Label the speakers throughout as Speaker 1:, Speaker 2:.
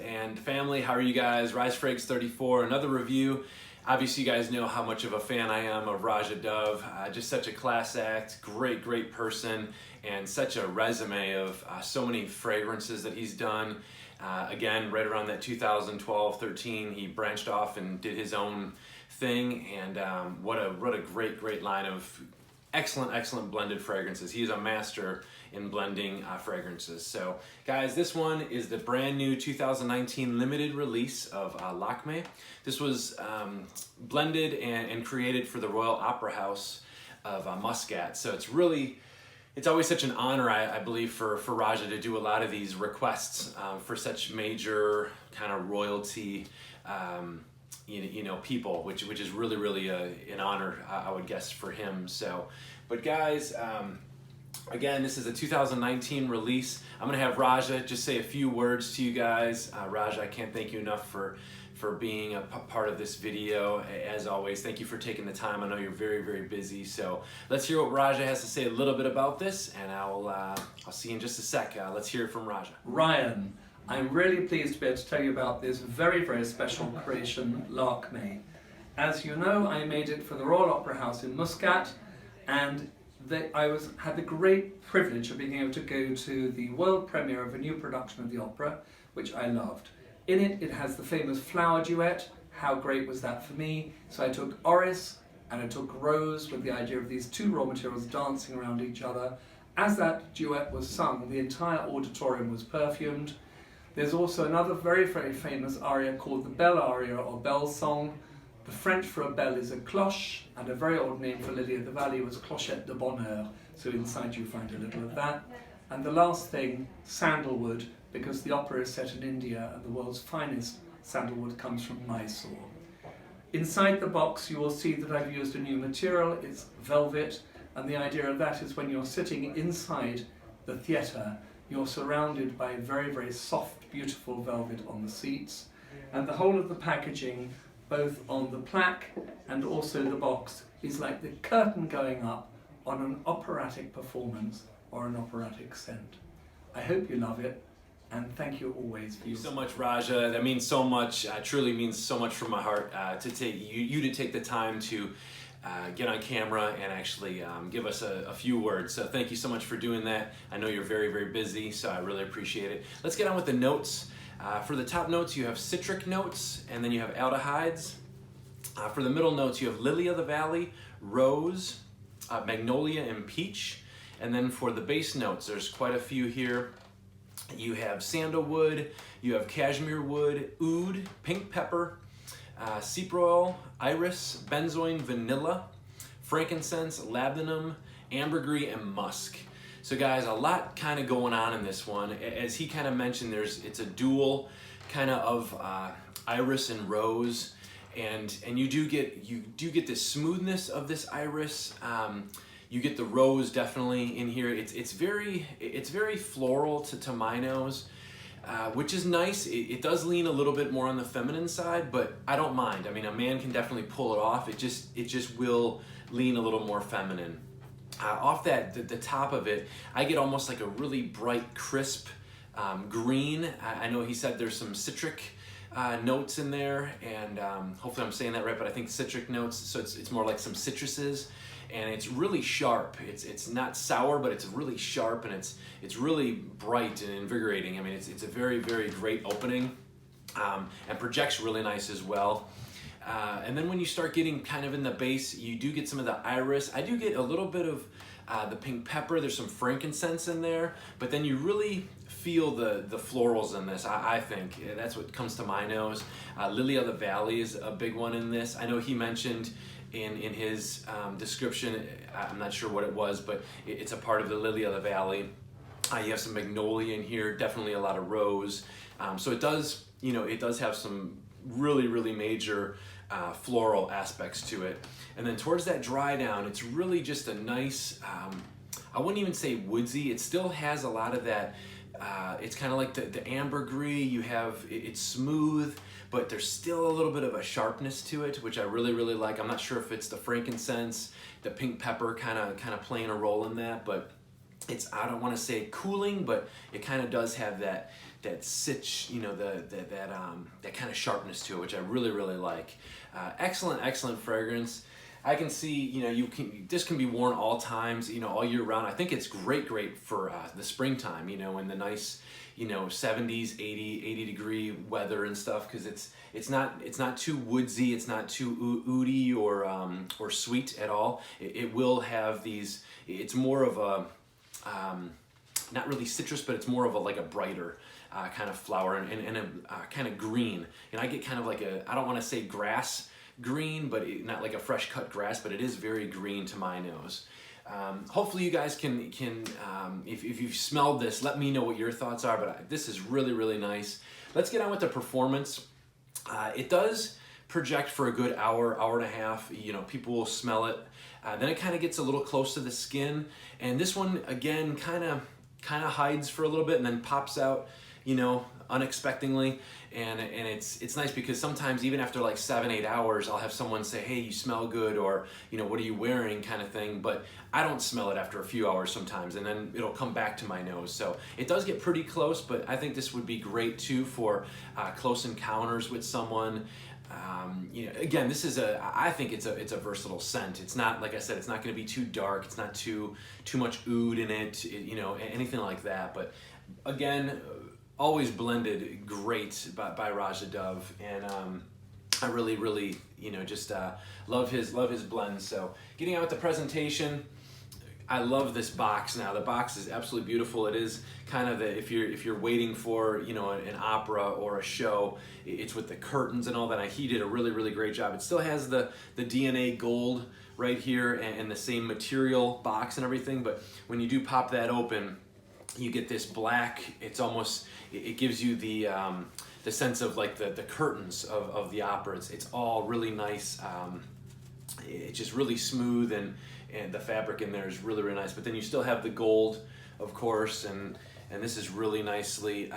Speaker 1: and family. How are you guys? Rise Frags 34, another review. Obviously, you guys know how much of a fan I am of Roja Dove. Just such a class act, great person, and such a resume of so many fragrances that he's done. Again, right around that 2012-13, he branched off and did his own thing, and what a great line of excellent blended fragrances. He is a master in blending fragrances. So guys, this one is the brand new 2019 limited release of Lakme. This was blended and created for the Royal Opera House of Muscat. So it's always such an honor, I believe, for Roja to do a lot of these requests for such major kind of royalty people, which is really an honor, I would guess, for him. So, but guys, again, this is a 2019 release. I'm gonna have Roja just say a few words to you guys. Roja, I can't thank you enough for being a part of this video. As always, thank you for taking the time. I know you're very busy. So let's hear what Roja has to say a little bit about this, and I'll see you in just a sec. Let's hear it from Roja.
Speaker 2: Ryan, I'm really pleased to be able to tell you about this very special creation, Lakme. As you know, I made it for the Royal Opera House in Muscat, and I had the great privilege of being able to go to the world premiere of a new production of the opera, which I loved. In it, it has the famous flower duet. How great was that for me? So I took Orris and I took Rose with the idea of these two raw materials dancing around each other. As that duet was sung, the entire auditorium was perfumed. There's also another very famous aria called the Bell aria or Bell song. The French for a bell is a cloche, and a very old name for Lily of the Valley was clochette de bonheur. So inside you find a little of that. And the last thing, sandalwood, because the opera is set in India and the world's finest sandalwood comes from Mysore. Inside the box you will see that I've used a new material. It's velvet, and the idea of that is when you're sitting inside the theatre, you're surrounded by very soft, beautiful velvet on the seats, and the whole of the packaging, both on the plaque and also the box, is like the curtain going up on an operatic performance or an operatic scent. I hope you love it, and thank you always for
Speaker 1: Thank you so much, Roja. That means so much, truly means so much from my heart to take you to take the time to get on camera and actually give us a few words. So thank you so much for doing that. I know you're very busy, so I really appreciate it. Let's get on with the notes. For the top notes, you have citric notes, and then you have aldehydes. For the middle notes, you have lily of the valley, rose, magnolia, and peach. And then for the base notes, there's quite a few here. You have sandalwood, you have cashmere wood, oud, pink pepper, cypriol, iris, benzoin, vanilla, frankincense, labdanum, ambergris, and musk. So guys, a lot kind of going on in this one. As he kind of mentioned, it's a dual kind of iris and rose, and you do get the smoothness of this iris. You get the rose definitely in here. It's very floral to my nose, which is nice. It does lean a little bit more on the feminine side, but I don't mind. I mean, a man can definitely pull it off. It just will lean a little more feminine. Off the top of it, I get almost like a really bright, crisp green. I know he said there's some citric notes in there, and hopefully I'm saying that right, but I think citric notes, so it's more like some citruses, and it's really sharp. It's not sour, but it's really sharp, and it's really bright and invigorating. I mean, it's a very great opening, and projects really nice as well. And then when you start getting kind of in the base, you do get some of the iris. I do get a little bit of the pink pepper. There's some frankincense in there, but then you really feel the florals in this. I think that's what comes to my nose. Lily of the Valley is a big one in this. I know he mentioned in his description, I'm not sure what it was, but it's a part of the Lily of the Valley. You have some magnolia in here, definitely a lot of rose. So it does have some really major floral aspects to it. And then towards that dry down, it's really just a nice, I wouldn't even say woodsy. It still has a lot of that, it's kind of like the ambergris. It's smooth, but there's still a little bit of a sharpness to it, which I really like. I'm not sure if it's the frankincense, the pink pepper kind of playing a role in that, but I don't want to say cooling, but it kind of does have that sitch, you know, that kind of sharpness to it, which I really like. Excellent fragrance. I can see, you know, this can be worn all times, you know, all year round. I think it's great for the springtime, you know, in the nice, you know, 70s, 80 degree weather and stuff, because it's not too woodsy, it's not too oody or sweet at all. It will have these. It's more of a not really citrus, but it's more of like a brighter kind of flower and a kind of green. And I get kind of like I don't want to say grass green, but not like a fresh cut grass, but it is very green to my nose. Hopefully you guys can if you've smelled this, let me know what your thoughts are, but this is really nice. Let's get on with the performance. It does project for a good hour and a half. You know, people will smell it. Then it kind of gets a little close to the skin, and this one again kind of hides for a little bit and then pops out, you know, unexpectedly. And it's nice because sometimes even after like 7-8 hours, I'll have someone say, hey, you smell good, or, you know, what are you wearing, kind of thing. But I don't smell it after a few hours sometimes, and then it'll come back to my nose. So it does get pretty close, but I think this would be great too for close encounters with someone. You know, again, I think it's a versatile scent. It's not, like I said, it's not going to be too dark. It's not too much oud in it, you know, anything like that. But again, always blended great by Roja Dove, and I really, you know, just love his blends. So getting out with the presentation, I love this box. Now the box is absolutely beautiful. It is kind of if you're waiting for, you know, an opera or a show, it's with the curtains and all that. He did a really great job. It still has the DNA gold right here and the same material box and everything, but when you do pop that open, you get this black. It's almost, it gives you the sense of like the curtains of the opera. It's all really nice. It's just really smooth, and the fabric in there is really nice. But then you still have the gold, of course, and this is really nicely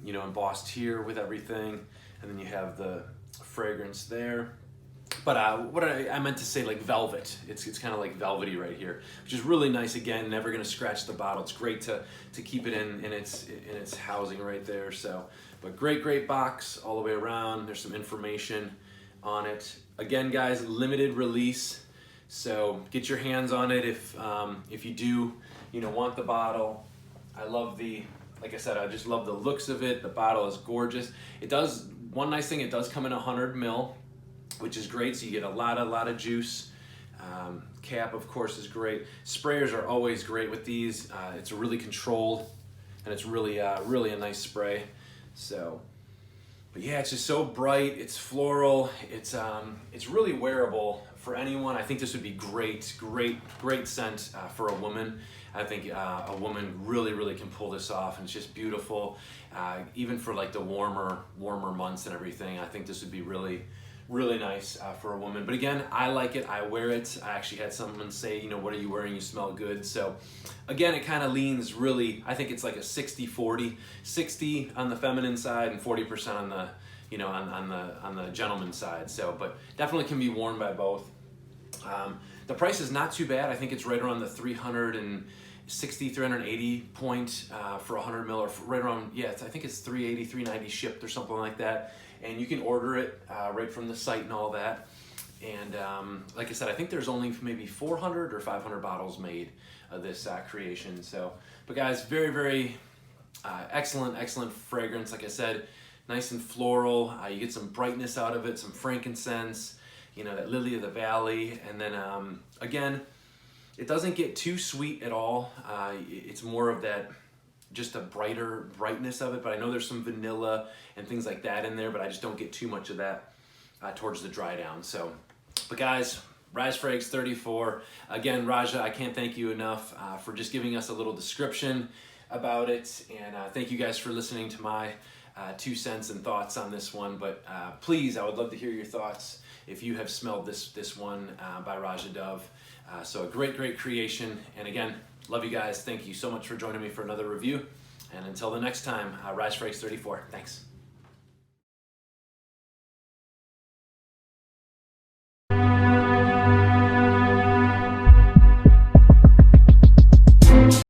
Speaker 1: you know, embossed here with everything. And then you have the fragrance there. But what I meant to say, like velvet. It's kind of like velvety right here, which is really nice. Again, never gonna scratch the bottle. It's great to keep it in its housing right there. So, but great box all the way around. There's some information on it. Again, guys, limited release. So get your hands on it if you do, you know, want the bottle. I love like I said, I just love the looks of it. The bottle is gorgeous. It does, one nice thing, it does come in 100 ml, which is great. So you get a lot of juice. Cap, of course, is great. Sprayers are always great with these. It's really controlled, and it's really a nice spray. So, but yeah, it's just so bright. It's floral. It's really wearable for anyone. I think this would be great scent for a woman. I think a woman really can pull this off, and it's just beautiful. Even for like the warmer months and everything, I think this would be really nice for a woman. But again, I like it. I wear it. I actually had someone say, you know, what are you wearing? You smell good. So again, it kind of leans really, I think it's like a 60-40, 60 on the feminine side and 40% on the, you know, on the gentleman side. So, but definitely can be worn by both. The price is not too bad. I think it's right around the 360, 380 point for 100 ml, or right around, yeah, I think it's 380, 390 shipped or something like that. And you can order it right from the site and all that. And like I said, I think there's only maybe 400 or 500 bottles made of this creation. So, but guys, very excellent fragrance. Like I said, nice and floral. You get some brightness out of it, some frankincense, you know, that lily of the valley. And then again, it doesn't get too sweet at all. It's more of that, just a brightness of it, but I know there's some vanilla and things like that in there, but I just don't get too much of that towards the dry down. So, but guys, Rise Frags 34. Again, Roja, I can't thank you enough for just giving us a little description about it, and thank you guys for listening to my 2 cents and thoughts on this one. But please, I would love to hear your thoughts if you have smelled this one by Roja Dove. So a great creation, and again, love you guys. Thank you so much for joining me for another review. And until the next time, Rise Frags 34. Thanks.